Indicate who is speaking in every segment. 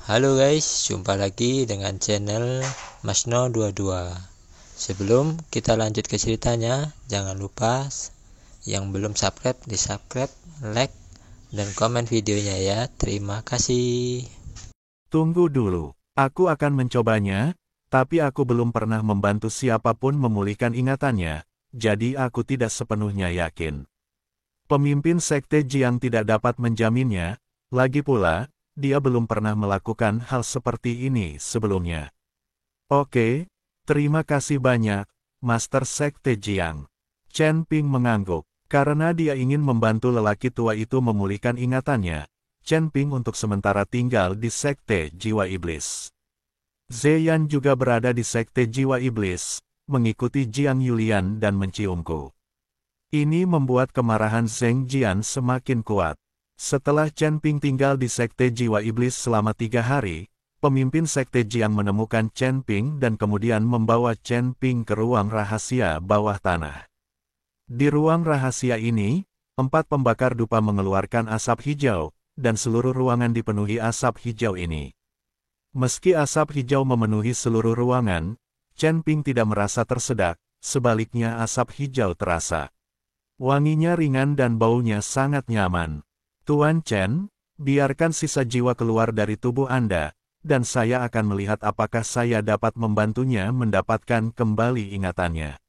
Speaker 1: Halo guys, jumpa lagi dengan channel Masno22. Sebelum kita lanjut ke ceritanya, jangan lupa yang belum subscribe di subscribe, like, dan komen videonya ya. Terima kasih.
Speaker 2: Tunggu dulu, aku akan mencobanya, tapi aku belum pernah membantu siapapun memulihkan ingatannya, jadi aku tidak sepenuhnya yakin. Pemimpin Sekte Jiang tidak dapat menjaminnya, lagi pula, dia belum pernah melakukan hal seperti ini sebelumnya. Oke, terima kasih banyak, Master Sekte Jiang. Chen Ping mengangguk, karena dia ingin membantu lelaki tua itu memulihkan ingatannya. Chen Ping untuk sementara tinggal di Sekte Jiwa Iblis. Zeyan juga berada di Sekte Jiwa Iblis, mengikuti Jiang Yulian dan menciumku. Ini membuat kemarahan Zheng Jian semakin kuat. Setelah Chen Ping tinggal di Sekte Jiwa Iblis selama 3 hari, pemimpin Sekte Jiang menemukan Chen Ping dan kemudian membawa Chen Ping ke ruang rahasia bawah tanah. Di ruang rahasia ini, 4 pembakar dupa mengeluarkan asap hijau, dan seluruh ruangan dipenuhi asap hijau ini. Meski asap hijau memenuhi seluruh ruangan, Chen Ping tidak merasa tersedak, sebaliknya asap hijau terasa. Wanginya ringan dan baunya sangat nyaman. Tuan Chen, biarkan sisa jiwa keluar dari tubuh Anda, dan saya akan melihat apakah saya dapat membantunya mendapatkan kembali ingatannya.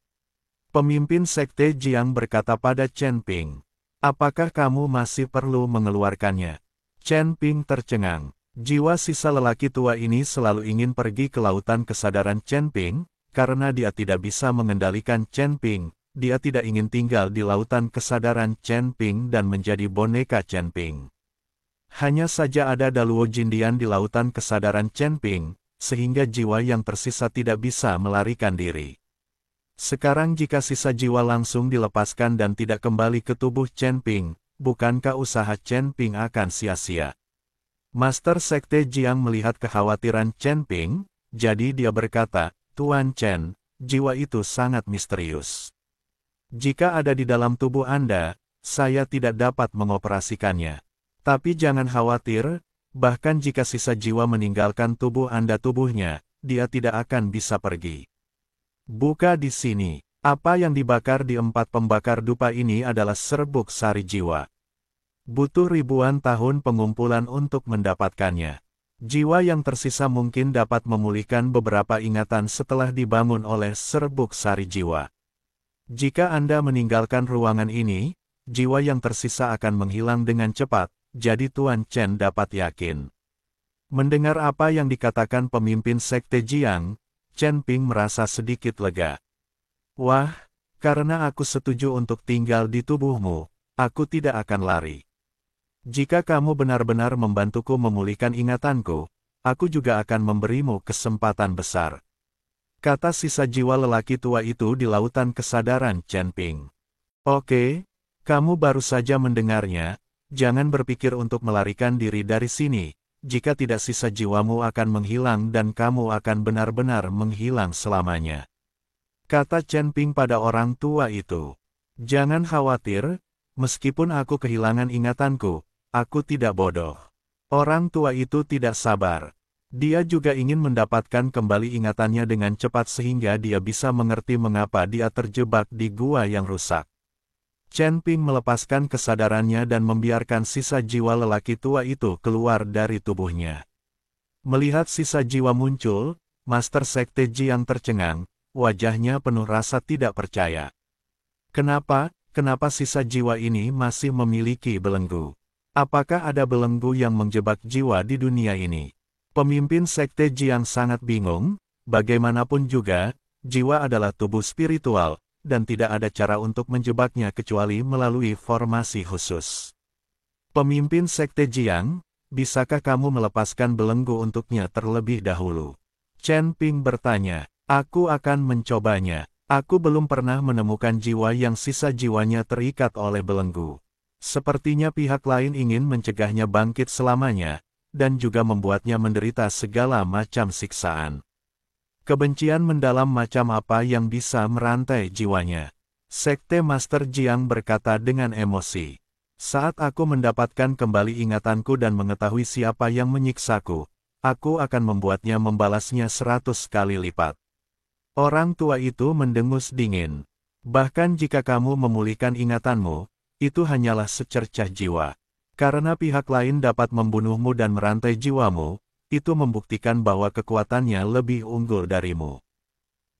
Speaker 2: Pemimpin Sekte Jiang berkata pada Chen Ping, apakah kamu masih perlu mengeluarkannya? Chen Ping tercengang. Jiwa sisa lelaki tua ini selalu ingin pergi ke lautan kesadaran Chen Ping, karena dia tidak bisa mengendalikan Chen Ping. Dia tidak ingin tinggal di lautan kesadaran Chen Ping dan menjadi boneka Chen Ping. Hanya saja ada Daluo Jindian di lautan kesadaran Chen Ping, sehingga jiwa yang tersisa tidak bisa melarikan diri. Sekarang jika sisa jiwa langsung dilepaskan dan tidak kembali ke tubuh Chen Ping, bukankah usaha Chen Ping akan sia-sia? Master Sekte Jiang melihat kekhawatiran Chen Ping, jadi dia berkata, Tuan Chen, jiwa itu sangat misterius. Jika ada di dalam tubuh Anda, saya tidak dapat mengoperasikannya. Tapi jangan khawatir, bahkan jika sisa jiwa meninggalkan tubuh Anda tubuhnya, dia tidak akan bisa pergi. Buka di sini. Apa yang dibakar di 4 pembakar dupa ini adalah serbuk sari jiwa. Butuh ribuan tahun pengumpulan untuk mendapatkannya. Jiwa yang tersisa mungkin dapat memulihkan beberapa ingatan setelah dibangun oleh serbuk sari jiwa. Jika Anda meninggalkan ruangan ini, jiwa yang tersisa akan menghilang dengan cepat, jadi Tuan Chen dapat yakin. Mendengar apa yang dikatakan pemimpin Sekte Jiang, Chen Ping merasa sedikit lega. Wah, karena aku setuju untuk tinggal di tubuhmu, aku tidak akan lari. Jika kamu benar-benar membantuku memulihkan ingatanku, aku juga akan memberimu kesempatan besar. Kata sisa jiwa lelaki tua itu di lautan kesadaran Chen Ping. Oke, kamu baru saja mendengarnya, jangan berpikir untuk melarikan diri dari sini, jika tidak sisa jiwamu akan menghilang dan kamu akan benar-benar menghilang selamanya. Kata Chen Ping pada orang tua itu. Jangan khawatir, meskipun aku kehilangan ingatanku, aku tidak bodoh. Orang tua itu tidak sabar. Dia juga ingin mendapatkan kembali ingatannya dengan cepat sehingga dia bisa mengerti mengapa dia terjebak di gua yang rusak. Chen Ping melepaskan kesadarannya dan membiarkan sisa jiwa lelaki tua itu keluar dari tubuhnya. Melihat sisa jiwa muncul, Master Sekte Jiang tercengang, wajahnya penuh rasa tidak percaya. Kenapa sisa jiwa ini masih memiliki belenggu? Apakah ada belenggu yang menjebak jiwa di dunia ini? Pemimpin Sekte Jiang sangat bingung, bagaimanapun juga, jiwa adalah tubuh spiritual, dan tidak ada cara untuk menjebaknya kecuali melalui formasi khusus. Pemimpin Sekte Jiang, bisakah kamu melepaskan belenggu untuknya terlebih dahulu? Chen Ping bertanya, aku akan mencobanya. Aku belum pernah menemukan jiwa yang sisa jiwanya terikat oleh belenggu. Sepertinya pihak lain ingin mencegahnya bangkit selamanya, dan juga membuatnya menderita segala macam siksaan. Kebencian mendalam macam apa yang bisa merantai jiwanya? Sekte Master Jiang berkata dengan emosi. Saat aku mendapatkan kembali ingatanku dan mengetahui siapa yang menyiksaku, aku akan membuatnya membalasnya 100 kali lipat. Orang tua itu mendengus dingin. Bahkan jika kamu memulihkan ingatanmu, itu hanyalah secercah jiwa. Karena pihak lain dapat membunuhmu dan merantai jiwamu, itu membuktikan bahwa kekuatannya lebih unggul darimu.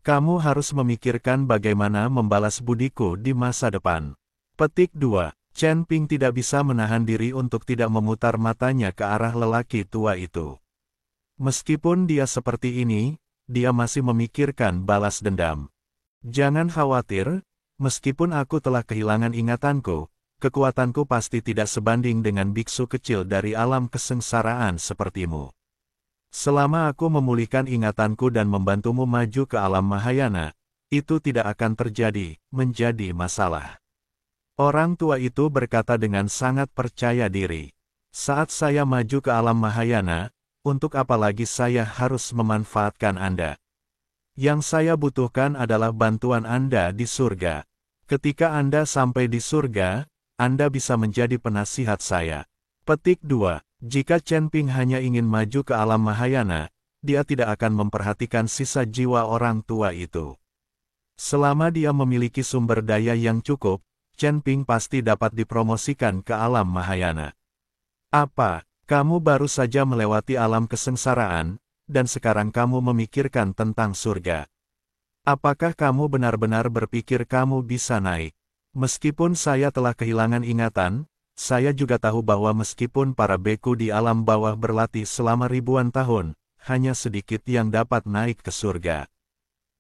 Speaker 2: Kamu harus memikirkan bagaimana membalas budiku di masa depan. Petik 2. Chen Ping tidak bisa menahan diri untuk tidak memutar matanya ke arah lelaki tua itu. Meskipun dia seperti ini, dia masih memikirkan balas dendam. Jangan khawatir, meskipun aku telah kehilangan ingatanku, kekuatanku pasti tidak sebanding dengan biksu kecil dari alam kesengsaraan sepertimu. Selama aku memulihkan ingatanku dan membantumu maju ke alam Mahayana, itu tidak akan menjadi masalah. Orang tua itu berkata dengan sangat percaya diri. Saat saya maju ke alam Mahayana, untuk apa lagi saya harus memanfaatkan Anda? Yang saya butuhkan adalah bantuan Anda di surga. Ketika Anda sampai di surga, Anda bisa menjadi penasihat saya. Petik 2. Jika Chen Ping hanya ingin maju ke alam Mahayana, dia tidak akan memperhatikan sisa jiwa orang tua itu. Selama dia memiliki sumber daya yang cukup, Chen Ping pasti dapat dipromosikan ke alam Mahayana. Apa, kamu baru saja melewati alam kesengsaraan, dan sekarang kamu memikirkan tentang surga? Apakah kamu benar-benar berpikir kamu bisa naik? Meskipun saya telah kehilangan ingatan, saya juga tahu bahwa meskipun para beku di alam bawah berlatih selama ribuan tahun, hanya sedikit yang dapat naik ke surga.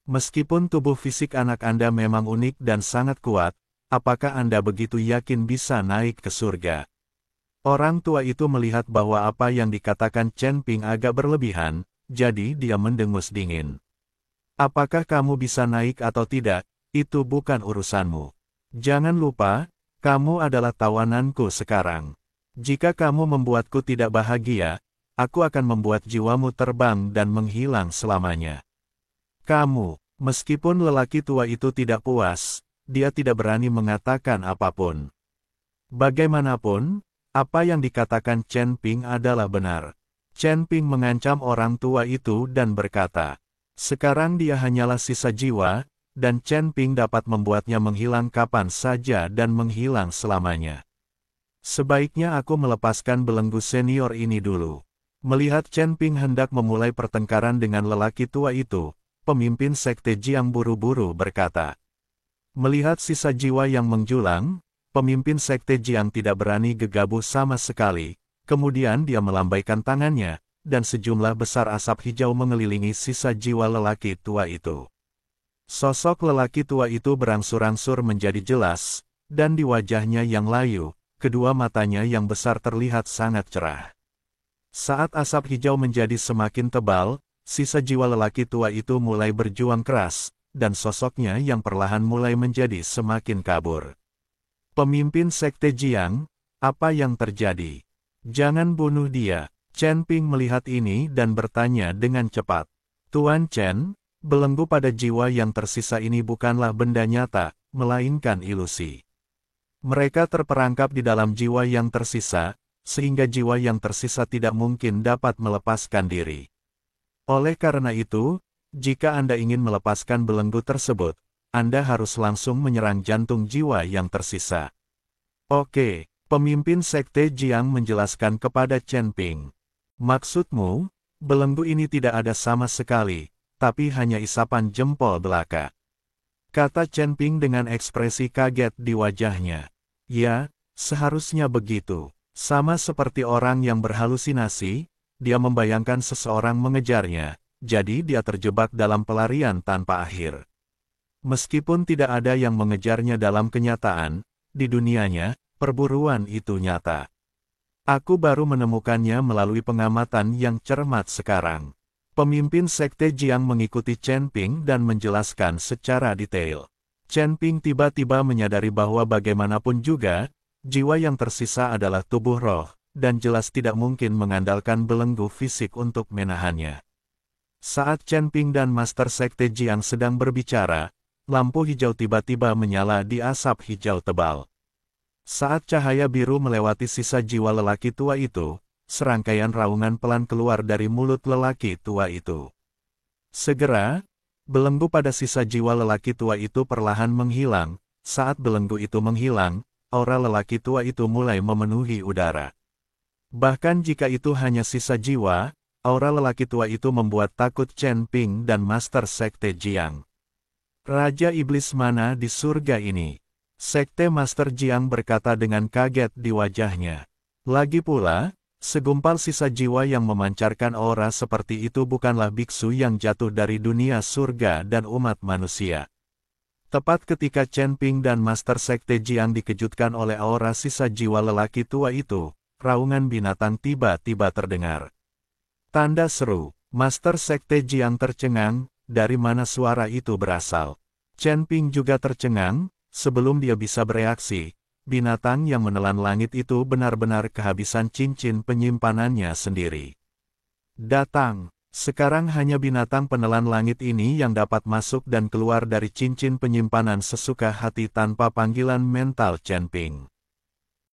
Speaker 2: Meskipun tubuh fisik anak Anda memang unik dan sangat kuat, apakah Anda begitu yakin bisa naik ke surga? Orang tua itu melihat bahwa apa yang dikatakan Chen Ping agak berlebihan, jadi dia mendengus dingin. Apakah kamu bisa naik atau tidak, itu bukan urusanmu. Jangan lupa, kamu adalah tawananku sekarang. Jika kamu membuatku tidak bahagia, aku akan membuat jiwamu terbang dan menghilang selamanya. Kamu, meskipun lelaki tua itu tidak puas, dia tidak berani mengatakan apapun. Bagaimanapun, apa yang dikatakan Chen Ping adalah benar. Chen Ping mengancam orang tua itu dan berkata, sekarang dia hanyalah sisa jiwa, dan Chen Ping dapat membuatnya menghilang kapan saja dan menghilang selamanya. Sebaiknya aku melepaskan belenggu senior ini dulu. Melihat Chen Ping hendak memulai pertengkaran dengan lelaki tua itu, pemimpin sekte Jiang buru-buru berkata. Melihat sisa jiwa yang menjulang, pemimpin sekte Jiang tidak berani gegabah sama sekali, kemudian dia melambaikan tangannya, dan sejumlah besar asap hijau mengelilingi sisa jiwa lelaki tua itu. Sosok lelaki tua itu berangsur-angsur menjadi jelas, dan di wajahnya yang layu, kedua matanya yang besar terlihat sangat cerah. Saat asap hijau menjadi semakin tebal, sisa jiwa lelaki tua itu mulai berjuang keras, dan sosoknya yang perlahan mulai menjadi semakin kabur. Pemimpin sekte Jiang, apa yang terjadi? Jangan bunuh dia. Chen Ping melihat ini dan bertanya dengan cepat. Tuan Chen, belenggu pada jiwa yang tersisa ini bukanlah benda nyata, melainkan ilusi. Mereka terperangkap di dalam jiwa yang tersisa, sehingga jiwa yang tersisa tidak mungkin dapat melepaskan diri. Oleh karena itu, jika Anda ingin melepaskan belenggu tersebut, Anda harus langsung menyerang jantung jiwa yang tersisa. Oke, pemimpin sekte Jiang menjelaskan kepada Chen Ping. Maksudmu, belenggu ini tidak ada sama sekali, tapi hanya isapan jempol belaka. Kata Chen Ping dengan ekspresi kaget di wajahnya. Ya, seharusnya begitu. Sama seperti orang yang berhalusinasi, dia membayangkan seseorang mengejarnya, jadi dia terjebak dalam pelarian tanpa akhir. Meskipun tidak ada yang mengejarnya dalam kenyataan, di dunianya, perburuan itu nyata. Aku baru menemukannya melalui pengamatan yang cermat sekarang. Pemimpin sekte Jiang mengikuti Chen Ping dan menjelaskan secara detail. Chen Ping tiba-tiba menyadari bahwa bagaimanapun juga, jiwa yang tersisa adalah tubuh roh, dan jelas tidak mungkin mengandalkan belenggu fisik untuk menahannya. Saat Chen Ping dan Master Sekte Jiang sedang berbicara, lampu hijau tiba-tiba menyala di asap hijau tebal. Saat cahaya biru melewati sisa jiwa lelaki tua itu, serangkaian raungan pelan keluar dari mulut lelaki tua itu. Segera, belenggu pada sisa jiwa lelaki tua itu perlahan menghilang. Saat belenggu itu menghilang, aura lelaki tua itu mulai memenuhi udara. Bahkan jika itu hanya sisa jiwa, aura lelaki tua itu membuat takut Chen Ping dan Master Sekte Jiang. Raja Iblis mana di surga ini? Sekte Master Jiang berkata dengan kaget di wajahnya. Lagi pula, segumpal sisa jiwa yang memancarkan aura seperti itu bukanlah biksu yang jatuh dari dunia surga dan umat manusia. Tepat ketika Chen Ping dan Master Sekte Jiang dikejutkan oleh aura sisa jiwa lelaki tua itu, raungan binatang tiba-tiba terdengar. Tanda seru, Master Sekte Jiang tercengang, dari mana suara itu berasal. Chen Ping juga tercengang, sebelum dia bisa bereaksi, binatang yang menelan langit itu benar-benar kehabisan cincin penyimpanannya sendiri. Datang! Sekarang hanya binatang penelan langit ini yang dapat masuk dan keluar dari cincin penyimpanan sesuka hati tanpa panggilan mental Chen Ping.